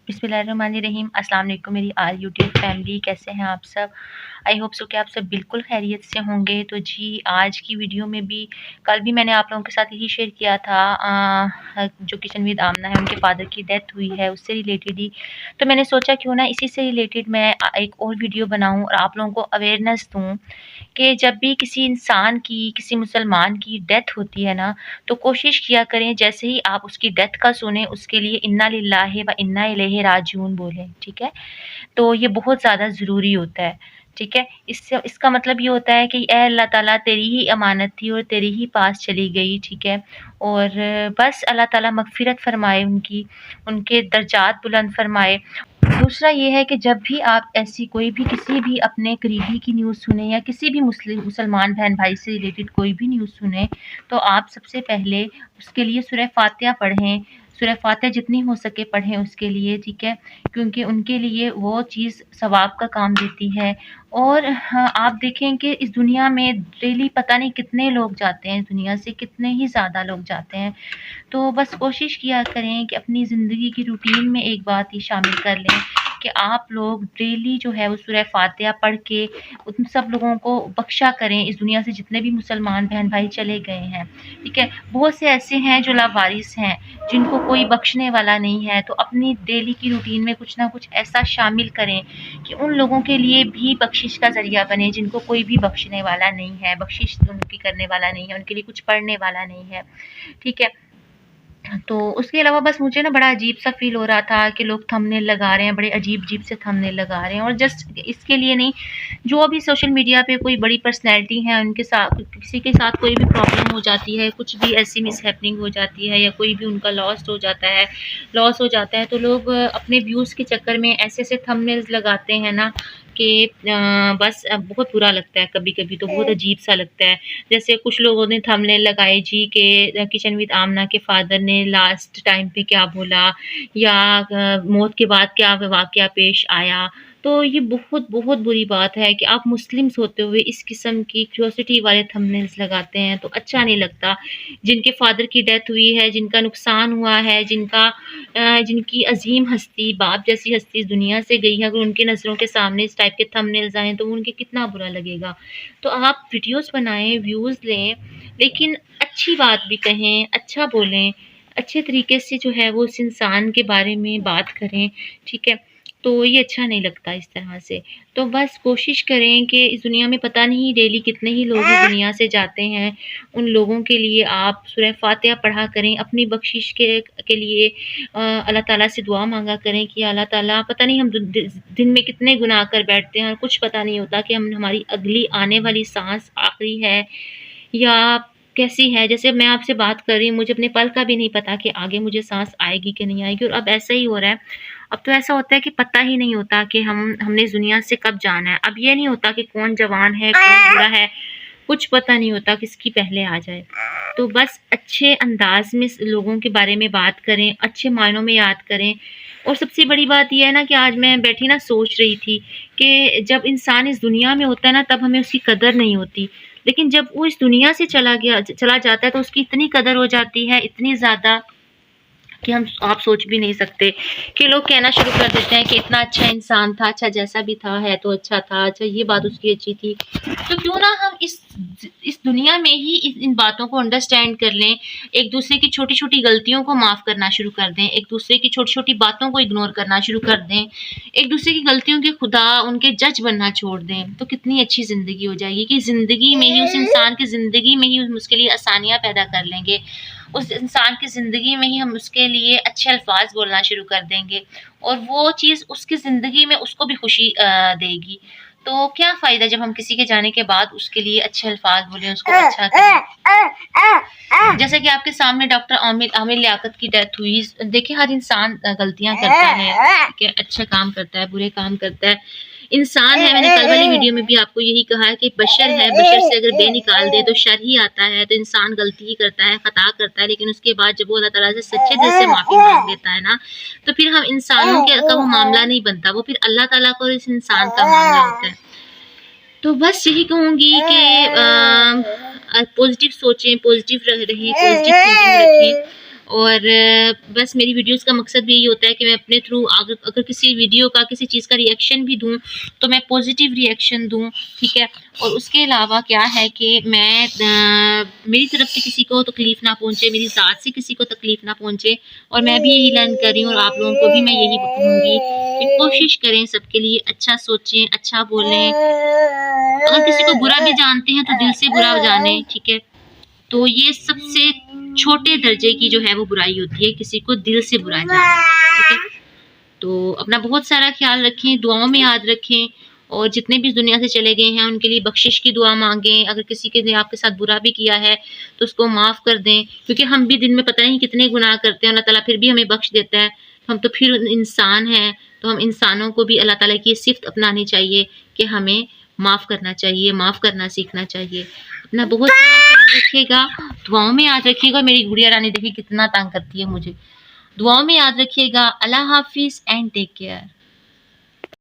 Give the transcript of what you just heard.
बिस्मिल्लाहिर्रहमानिर्रहीम। अस्सलाम वालेकुम मेरी आल यूट्यूब फैमिली, कैसे हैं आप सब? आई होप सो कि आप सब बिल्कुल खैरियत से होंगे। तो जी आज की वीडियो में भी कल भी मैंने आप लोगों के साथ यही शेयर किया था, जो किचन विद आमना है उनके फादर की डेथ हुई है उससे रिलेटेड ही। तो मैंने सोचा क्यों ना इसी से रिलेटेड मैं एक और वीडियो बनाऊं और आप लोगों को अवेयरनेस दूं कि जब भी किसी इंसान की, किसी मुसलमान की डेथ होती है ना, तो कोशिश किया करें जैसे ही आप उसकी डेथ का सुने उसके लिए इन्ना लिल्लाहि व इन्ना इलैहि राजिऊन बोलें, ठीक है? तो ये बहुत ज़्यादा ज़रूरी होता है, ठीक है? इससे इसका मतलब ये होता है कि ए अल्लाह ताला तेरी ही अमानत थी और तेरे ही पास चली गई, ठीक है? और बस अल्लाह ताला मग़फ़िरत फ़रमाए उनकी, उनके दर्जात बुलंद फ़रमाए। दूसरा ये है कि जब भी आप ऐसी कोई भी किसी भी अपने करीबी की न्यूज़ सुने या किसी भी मुसलमान बहन भाई से रिलेटेड कोई भी न्यूज़ सुने, तो आप सबसे पहले उसके लिए सूरह फ़ातिहा पढ़ें। सूरह फ़ातिहा जितनी हो सके पढ़ें उसके लिए, ठीक है? क्योंकि उनके लिए वो चीज़ सवाब का काम देती है। और हाँ, आप देखें कि इस दुनिया में डेली पता नहीं कितने लोग जाते हैं, इस दुनिया से कितने ही ज़्यादा लोग जाते हैं। तो बस कोशिश किया करें कि अपनी ज़िंदगी की रूटीन में एक बात ये शामिल कर लें कि आप लोग डेली जो है वो सूरह फ़ातिहा पढ़ के उन सब लोगों को बख्शा करें, इस दुनिया से जितने भी मुसलमान बहन भाई चले गए हैं, ठीक है? बहुत से ऐसे हैं जो लावारिस हैं, जिनको कोई बख्शने वाला नहीं है, तो अपनी डेली की रूटीन में कुछ ना कुछ ऐसा शामिल करें कि उन लोगों के लिए भी बख्शिश का ज़रिया बने जिनको कोई भी बख्शने वाला नहीं है, बख्शिश उनकी करने वाला नहीं है, उनके लिए कुछ पढ़ने वाला नहीं है, ठीक है? तो उसके अलावा बस मुझे ना बड़ा अजीब-सा फ़ील हो रहा था कि लोग थंबनेल लगा रहे हैं, बड़े अजीब-अजीब से थंबनेल लगा रहे हैं। और जस्ट इसके लिए नहीं, जो भी सोशल मीडिया पे कोई बड़ी पर्सनैलिटी है, उनके साथ किसी के साथ कोई भी प्रॉब्लम हो जाती है, कुछ भी ऐसी मिसहैपनिंग हो जाती है या कोई भी उनका लॉस हो जाता है, तो लोग अपने व्यूज़ के चक्कर में ऐसे-ऐसे थंबनेल्स लगाते हैं ना कि बस बहुत बुरा लगता है, कभी-कभी तो बहुत अजीब-सा लगता है। जैसे कुछ लोगों ने थंबनेल लगाए जी के किचन विद आमना के फादर ने लास्ट टाइम पे क्या बोला या मौत के बाद क्या वाक़या पेश आया। तो ये बहुत बहुत बुरी बात है कि आप मुस्लिम्स होते हुए इस किस्म की क्यूरियोसिटी वाले थंबनेल्स लगाते हैं, तो अच्छा नहीं लगता। जिनके फादर की डेथ हुई है, जिनका नुकसान हुआ है, जिनकी अज़ीम हस्ती, बाप जैसी हस्ती इस दुनिया से गई है, अगर उनकी नज़रों के सामने इस टाइप के थंबनेल्स आएँ तो उनके कितना बुरा लगेगा। तो आप वीडियोज़ बनाएँ, व्यूज़ लें, लेकिन अच्छी बात भी कहें, अच्छा बोलें, अच्छे तरीके से जो है वो उस इंसान के बारे में बात करें, ठीक है? तो ये अच्छा नहीं लगता इस तरह से। तो बस कोशिश करें कि इस दुनिया में पता नहीं डेली कितने ही लोग इस दुनिया से जाते हैं, उन लोगों के लिए आप सूरह फ़ातिहा पढ़ा करें, अपनी बख्शिश के लिए अल्लाह ताला से दुआ माँगा करें कि अल्लाह ताला, पता नहीं हम दिन में कितने गुनाह कर बैठते हैं और कुछ पता नहीं होता कि हम हमारी अगली आने वाली साँस आखिरी है या कैसी है। जैसे मैं आपसे बात कर रही हूँ, मुझे अपने पल का भी नहीं पता कि आगे मुझे साँस आएगी कि नहीं आएगी, और अब ऐसा ही हो रहा है। अब तो ऐसा होता है कि पता ही नहीं होता कि हमने इस दुनिया से कब जाना है। अब ये नहीं होता कि कौन जवान है, कौन बूढ़ा है, कुछ पता नहीं होता किसकी पहले आ जाए। तो बस अच्छे अंदाज़ में लोगों के बारे में बात करें, अच्छे मायनों में याद करें। और सबसे बड़ी बात ये है ना कि आज मैं बैठी ना सोच रही थी कि जब इंसान इस दुनिया में होता है ना, तब हमें उसकी कदर नहीं होती। लेकिन जब वो इस दुनिया से चला जाता है तो उसकी इतनी कदर हो जाती है, इतनी ज़्यादा, कि आप सोच भी नहीं सकते। कि लोग कहना शुरू कर देते हैं कि इतना अच्छा इंसान था, अच्छा जैसा भी था, है तो अच्छा था, अच्छा ये बात उसकी अच्छी थी। तो क्यों ना हम इस दुनिया में ही इन बातों को अंडरस्टैंड कर लें, एक दूसरे की छोटी-छोटी गलतियों को माफ़ करना शुरू कर दें, एक दूसरे की छोटी-छोटी बातों को इग्नोर करना शुरू कर दें, एक दूसरे की गलतियों के खुदा उनके जज बनना छोड़ दें, तो कितनी अच्छी ज़िंदगी हो जाएगी कि ज़िंदगी में ही, उस इंसान की ज़िंदगी में ही हम उसके लिए आसानियाँ पैदा कर लेंगे। उस इंसान की ज़िंदगी में ही हम उसके लिए अच्छे अल्फ़ाज़ बोलना शुरू कर देंगे और वो चीज़ उसकी ज़िंदगी में उसको भी खुशी देगी। तो क्या फ़ायदा जब हम किसी के जाने के बाद उसके लिए अच्छे अल्फ़ाज़ बोलें, उसको अच्छा करें। जैसे कि आपके सामने डॉक्टर आमिर लियाकत की डेथ हुई। देखिए हर इंसान गलतियाँ करता है, ठीक है? अच्छे काम करता है, बुरे काम करता है। इंसान है, मैंने कल वाली वीडियो में भी आपको यही कहा है कि बशर है, बशर से अगर बे निकाल दे तो शर ही आता है। तो इंसान गलती ही करता है, खता करता है, लेकिन उसके बाद जब वो अल्लाह ताला से सच्चे दिल से माफ़ी माँग लेता है ना, तो फिर हम इंसानों का वो मामला नहीं बनता, वो फिर अल्लाह ताला का और इस इंसान का मामला होता है। तो बस यही कहूँगी कि पॉज़िटिव सोचें, पॉज़िटिव रहें, पॉज़िटिव थिंकिंग रखें اور بس میری ویڈیوز کا مقصد بھی یہی ہوتا ہے کہ میں اپنے تھرو اگر کسی ویڈیو کا کسی چیز کا ریئیکشن بھی دوں تو میں پازیٹیو ریئیکشن دوں، ٹھیک ہے. اور اس کے علاوہ کیا ہے کہ میں میری طرف سے کسی کو تکلیف نہ پہنچے، میری ذات سے کسی کو تکلیف نہ پہنچے، اور میں بھی یہی لرن کر رہی ہوں اور آپ لوگوں کو بھی میں یہی کہوں گی کہ کوشش کریں سب کے لیے اچھا سوچیں، اچھا بولیں. اگر کسی کو برا بھی جانتے ہیں تو دل سے برا جانیں، ٹھیک ہے. تو یہ سب سے چھوٹے درجے کی جو ہے وہ برائی ہوتی ہے، کسی کو دل سے برا جانا، ٹھیک ہے. تو اپنا بہت سارا خیال رکھیں، دعاؤں میں یاد رکھیں، اور جتنے بھی اس دنیا سے چلے گئے ہیں ان کے لیے بخشش کی دعا مانگیں. اگر کسی کے نے آپ کے ساتھ برا بھی کیا ہے تو اس کو معاف کر دیں، کیونکہ ہم بھی دن میں پتہ نہیں کتنے گناہ کرتے ہیں، اللہ تعالیٰ پھر بھی ہمیں بخش دیتا ہے. ہم تو پھر انسان ہیں، تو ہم انسانوں کو بھی اللہ تعالیٰ کی یہ صفت اپنانی چاہیے کہ ہمیں معاف کرنا چاہیے، معاف کرنا سیکھنا چاہیے. اپنا بہت سارا خیال رکھیے گا، دعاؤں میں یاد رکھیے گا. میری گڑیا رانی دیکھیے کتنا تنگ کرتی ہے مجھے. دعاؤں میں یاد رکھیے گا. اللہ حافظ اینڈ ٹیک کیئر.